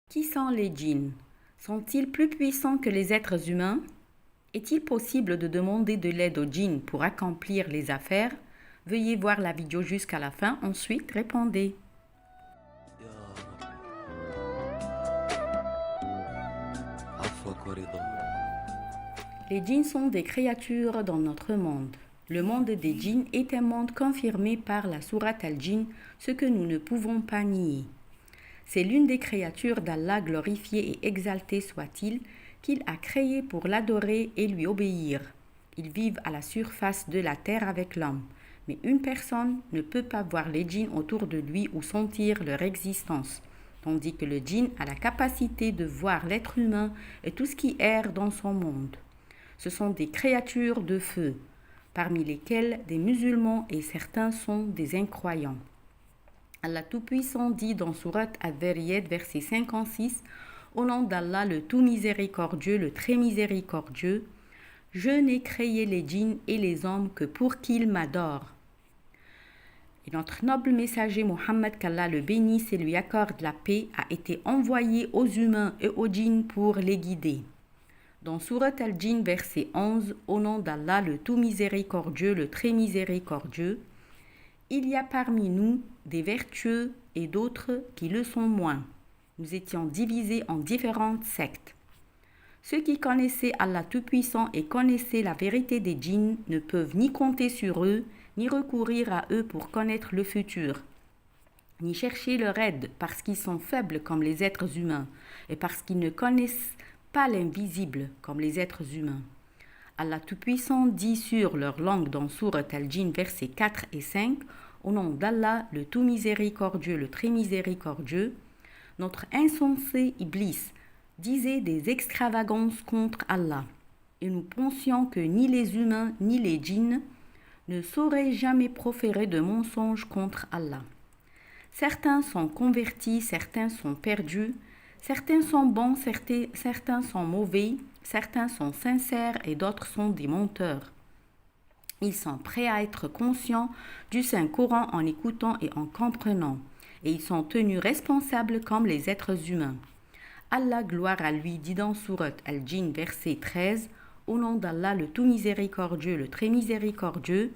Qui sont les djinns? Sont-ils plus puissants que les êtres humains? Est-il possible de demander de l'aide aux djinns pour accomplir les affaires? Veuillez voir la vidéo jusqu'à la fin, ensuite répondez. Les djinns sont des créatures dans notre monde. Le monde des djinns est un monde confirmé par la sourate al-Djinn, ce que nous ne pouvons pas nier. C'est l'une des créatures d'Allah glorifiée et exaltée soit-il, qu'il a créée pour l'adorer et lui obéir. Ils vivent à la surface de la terre avec l'homme, mais une personne ne peut pas voir les djinns autour de lui ou sentir leur existence, tandis que le djinn a la capacité de voir l'être humain et tout ce qui erre dans son monde. Ce sont des créatures de feu, parmi lesquelles des musulmans et certains sont des incroyants. Allah Tout-Puissant dit dans Sourate Ad-Dhariyat, verset 56, au nom d'Allah le tout miséricordieux, le très miséricordieux, je n'ai créé les djinns et les hommes que pour qu'ils m'adorent. Et notre noble messager Mohammed, qu'Allah le bénisse et lui accorde la paix, a été envoyé aux humains et aux djinns pour les guider. Dans Sourate Al-Djinn, verset 11, au nom d'Allah le tout miséricordieux, le très miséricordieux, il y a parmi nous des vertueux et d'autres qui le sont moins. Nous étions divisés en différentes sectes. Ceux qui connaissaient Allah Tout-Puissant et connaissaient la vérité des djinns ne peuvent ni compter sur eux, ni recourir à eux pour connaître le futur, ni chercher leur aide parce qu'ils sont faibles comme les êtres humains et parce qu'ils ne connaissent pas l'invisible comme les êtres humains. Allah Tout-Puissant dit sur leur langue dans Sourate Al-Djinn, versets 4 et 5, au nom d'Allah, le tout miséricordieux, le très miséricordieux, notre insensé Iblis disait des extravagances contre Allah, et nous pensions que ni les humains ni les djinns ne sauraient jamais proférer de mensonges contre Allah. Certains sont convertis, certains sont perdus, certains sont bons, certains sont mauvais, certains sont sincères et d'autres sont des menteurs. Ils sont prêts à être conscients du Saint-Coran en écoutant et en comprenant, et ils sont tenus responsables comme les êtres humains. Allah, gloire à lui, dit dans Sourate Al-Djinn, verset 13, au nom d'Allah le tout miséricordieux, le très miséricordieux,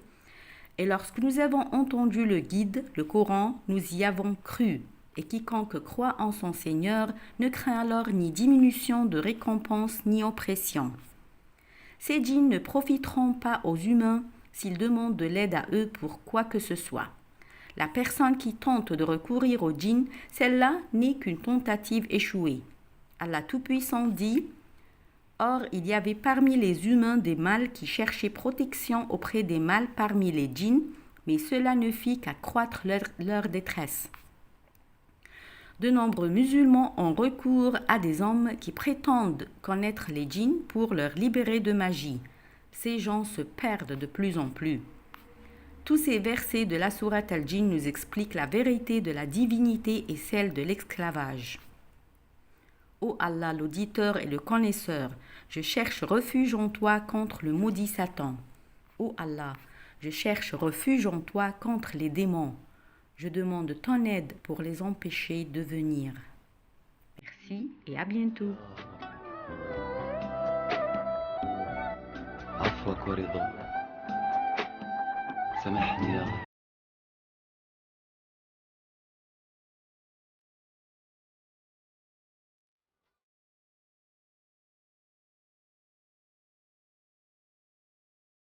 et lorsque nous avons entendu le guide, le Coran, nous y avons cru. Et quiconque croit en son Seigneur ne craint alors ni diminution de récompense ni oppression. Ces djinns ne profiteront pas aux humains s'ils demandent de l'aide à eux pour quoi que ce soit. La personne qui tente de recourir aux djinns, celle-là n'est qu'une tentative échouée. Allah Tout-Puissant dit « Or, il y avait parmi les humains des mâles qui cherchaient protection auprès des mâles parmi les djinns, mais cela ne fit qu'accroître leur détresse. » De nombreux musulmans ont recours à des hommes qui prétendent connaître les djinns pour leur libérer de magie. Ces gens se perdent de plus en plus. Tous ces versets de la sourate Al-Djinn nous expliquent la vérité de la divinité et celle de l'esclavage. Ô Allah, l'auditeur et le connaisseur, je cherche refuge en toi contre le maudit Satan. Ô Allah, je cherche refuge en toi contre les démons. Je demande ton aide pour les empêcher de venir. Merci et à bientôt. عفوك ورضا سامحني يا رب